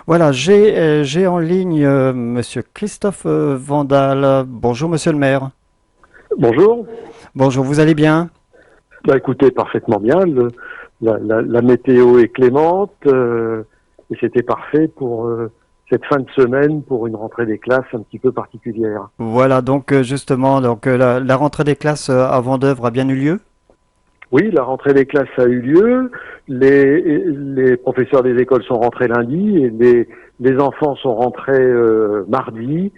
Voilà, j'ai en ligne Monsieur Christophe Vandal. Bonjour Monsieur le maire. Bonjour. Bonjour, vous allez bien? Bah écoutez, parfaitement bien. La météo est clémente et c'était parfait pour cette fin de semaine pour une rentrée des classes un petit peu particulière. Voilà, donc justement, la rentrée des classes à Vendeuvre a bien eu lieu? Oui, la rentrée des classes a eu lieu. Les professeurs des écoles sont rentrés lundi et les enfants sont rentrés mardi,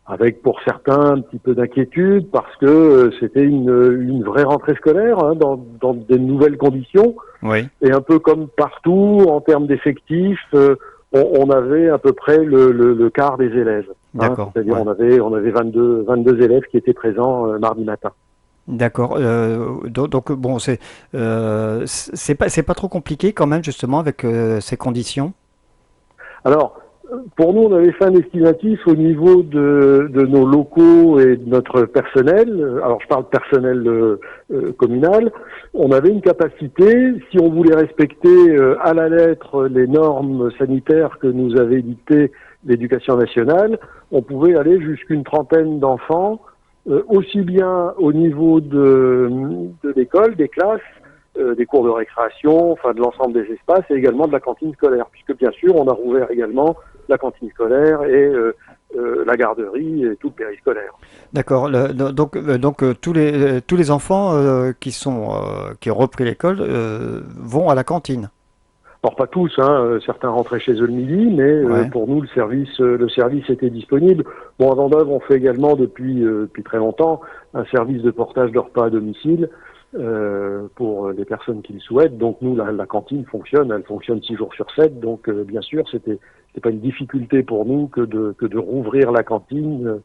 avec pour certains un petit peu d'inquiétude parce que c'était une vraie rentrée scolaire hein, dans des nouvelles conditions. Oui, Et un peu comme partout, en termes d'effectifs, on avait à peu près le quart des élèves. Hein, d'accord, c'est-à-dire ouais. on avait 22 élèves qui étaient présents mardi matin. D'accord. Donc, bon, c'est pas trop compliqué quand même justement avec ces conditions. Alors, pour nous, on avait fait un estimatif au niveau de nos locaux et de notre personnel. Alors, je parle personnel communal. On avait une capacité, si on voulait respecter à la lettre les normes sanitaires que nous avait dictées l'éducation nationale, on pouvait aller jusqu'à une trentaine d'enfants, aussi bien au niveau de l'école, des classes, des cours de récréation, enfin de l'ensemble des espaces et également de la cantine scolaire, puisque bien sûr on a rouvert également la cantine scolaire et la garderie et tout le périscolaire. D'accord. Tous les enfants qui ont repris l'école vont à la cantine. Alors pas tous, hein, certains rentraient chez eux le midi, mais Ouais. pour nous le service était disponible. Bon, à Vendôme, on fait également depuis très longtemps un service de portage de repas à domicile pour les personnes qui le souhaitent. Donc nous, la cantine fonctionne, elle fonctionne 6 jours sur 7. Donc bien sûr, c'était pas une difficulté pour nous que de rouvrir la cantine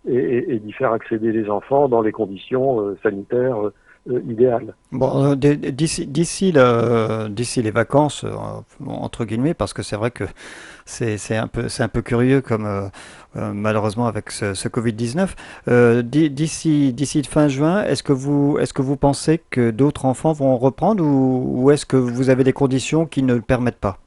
et d'y faire accéder les enfants dans les conditions sanitaires idéales. Bon, d'ici les vacances, entre guillemets, parce que c'est vrai que c'est un peu curieux comme malheureusement avec ce Covid-19. D'ici fin juin, est-ce que vous pensez que d'autres enfants vont reprendre ou est-ce que vous avez des conditions qui ne le permettent pas?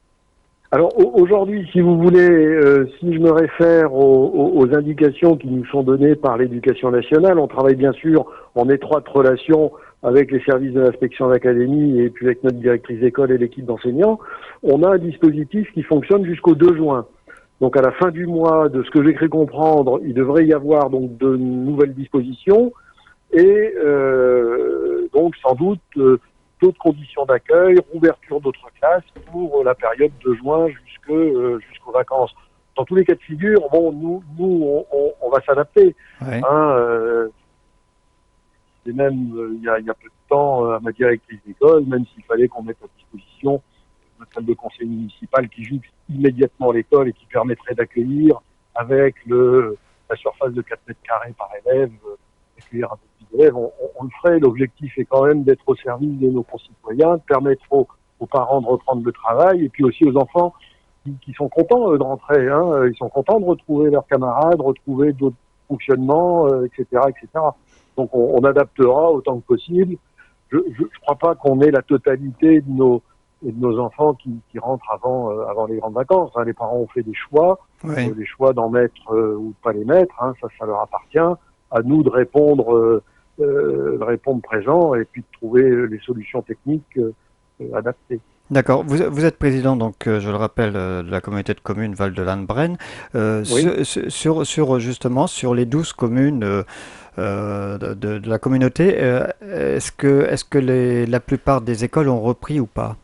Alors aujourd'hui, si vous voulez, si je me réfère aux indications qui nous sont données par l'Éducation nationale, on travaille bien sûr en étroite relation avec les services de l'inspection d'académie et puis avec notre directrice d'école et l'équipe d'enseignants. On a un dispositif qui fonctionne jusqu'au 2 juin. Donc à la fin du mois, de ce que j'ai cru comprendre, il devrait y avoir donc de nouvelles dispositions et donc sans doute d'autres conditions d'accueil, rouverture d'autres classes pour la période de juin jusqu'aux vacances. Dans tous les cas de figure, bon, nous on va s'adapter. Ouais. Hein, et même il y a peu de temps, à ma directrice d'école, même s'il fallait qu'on mette à disposition notre salle de conseil municipal qui joue immédiatement l'école et qui permettrait d'accueillir avec la surface de 4 mètres carrés par élève, accueillir un peu plus d'élèves, on le ferait. L'objectif est quand même d'être au service de nos concitoyens, de permettre aux parents de reprendre le travail et puis aussi aux enfants qui sont contents de rentrer. Hein, ils sont contents de retrouver leurs camarades, retrouver d'autres fonctionnements, etc., etc. Donc on adaptera autant que possible. Je crois pas qu'on ait la totalité de nos enfants qui rentrent avant les grandes vacances. Hein. Les parents ont fait des choix, Ouais. les choix d'en mettre ou de pas les mettre. Hein. Ça leur appartient. À nous de répondre présent et puis de trouver les solutions techniques adaptées. D'accord. Vous êtes président, donc je le rappelle, de la communauté de communes Val-de-Lanne-Brenne. Oui. Justement sur les 12 communes de la communauté, est-ce que la plupart des écoles ont repris ou pas?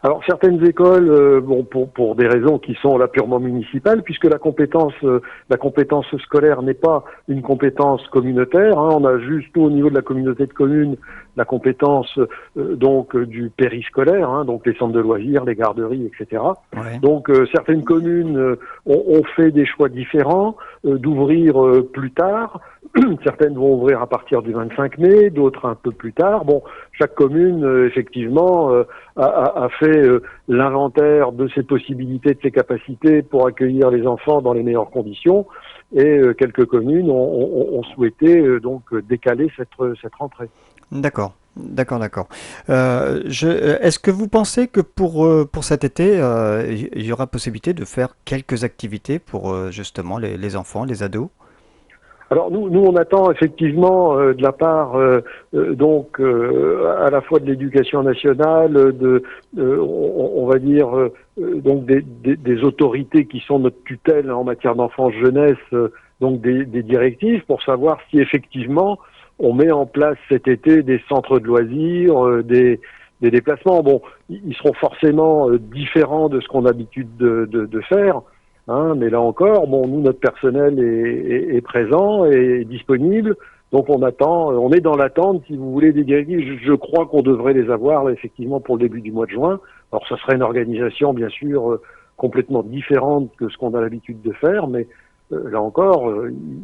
Alors certaines écoles, bon pour des raisons qui sont là purement municipales, puisque la compétence scolaire n'est pas une compétence communautaire. Hein, on a juste nous, au niveau de la communauté de communes la compétence donc du périscolaire, hein, donc les centres de loisirs, les garderies, etc. Ouais. Donc certaines communes ont fait des choix différents d'ouvrir plus tard. Certaines vont ouvrir à partir du 25 mai, d'autres un peu plus tard. Bon, chaque commune effectivement a fait l'inventaire de ses possibilités, de ses capacités pour accueillir les enfants dans les meilleures conditions. Et quelques communes ont souhaité donc décaler cette rentrée. D'accord. D'accord, d'accord. Est-ce que vous pensez que pour cet été, il y aura possibilité de faire quelques activités pour justement les enfants, les ados? Alors nous on attend effectivement de la part à la fois de l'éducation nationale, on va dire donc des autorités qui sont notre tutelle en matière d'enfance jeunesse, donc des directives pour savoir si effectivement on met en place cet été des centres de loisirs, des déplacements. Bon, ils seront forcément différents de ce qu'on a l'habitude de faire. Hein, mais là encore, bon, nous, notre personnel est présent et disponible. Donc on attend, on est dans l'attente, si vous voulez, des directives. Je crois qu'on devrait les avoir là, effectivement pour le début du mois de juin. Alors ça serait une organisation, bien sûr, complètement différente que ce qu'on a l'habitude de faire, mais là encore,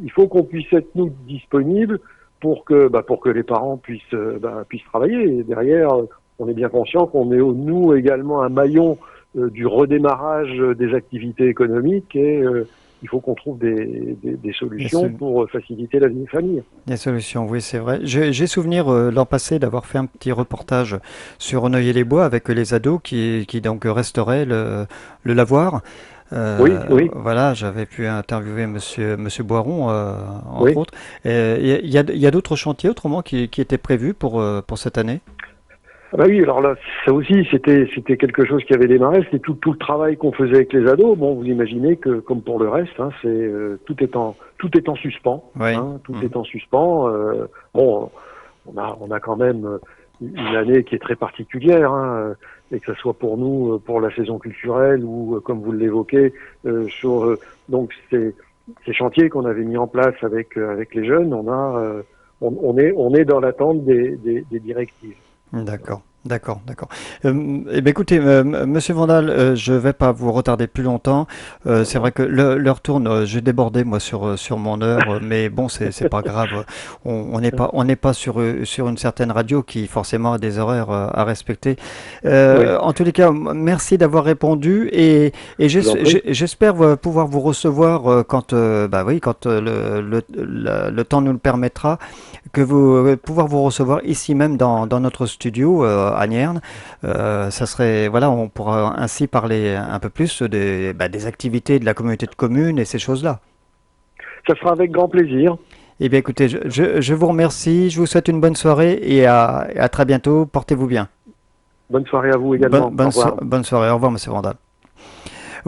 il faut qu'on puisse être nous disponibles pour que les parents puissent travailler. Et derrière, on est bien conscient qu'on est nous également un maillon du redémarrage des activités économiques et il faut qu'on trouve des Des, solutions sol- pour faciliter la vie des familles. des solutions, oui, c'est vrai. J'ai souvenir l'an passé d'avoir fait un petit reportage sur Renoyer-les-Bois avec les ados qui donc restauraient le lavoir. Oui, oui, Voilà, j'avais pu interviewer Monsieur Boiron, entre oui. autres. Il y a d'autres chantiers autrement qui étaient prévus pour cette année? Ah bah oui, alors là, ça aussi, c'était quelque chose qui avait démarré, c'était tout le travail qu'on faisait avec les ados. Bon, vous imaginez que, comme pour le reste, hein, tout est en suspens, Oui. hein, tout Mhm. est en suspens. Bon, on a quand même une année qui est très particulière, hein, et que ce soit pour nous, pour la saison culturelle ou, comme vous l'évoquez, sur donc ces chantiers qu'on avait mis en place avec les jeunes, on est dans l'attente des directives. D'accord, d'accord, d'accord. Eh bien, écoutez, Monsieur Vandal, je vais pas vous retarder plus longtemps. C'est vrai que l'heure tourne. J'ai débordé moi sur mon heure, mais bon, c'est pas grave. On n'est pas sur une certaine radio qui forcément a des horaires à respecter. Oui, En tous les cas, merci d'avoir répondu et je vous en prie. j'espère pouvoir vous recevoir quand bah oui quand le temps nous le permettra que vous pouvoir vous recevoir ici même dans notre studio à Nierne. Ça serait voilà, on pourra ainsi parler un peu plus des activités de la communauté de communes et ces choses-là. Ça sera avec grand plaisir. Eh bien, écoutez, je vous remercie, je vous souhaite une bonne soirée et à très bientôt. Portez-vous bien. Bonne soirée à vous également. Au revoir. Bonne soirée. Au revoir, Monsieur Vandal.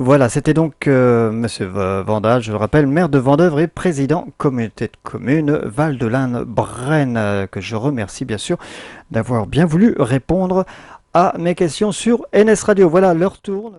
Voilà, c'était donc Monsieur Vandal, je le rappelle, maire de Vendeuvre et président communauté de communes Val-de-Laine-Brenne, que je remercie bien sûr d'avoir bien voulu répondre à mes questions sur NS Radio. Voilà, leur tourne.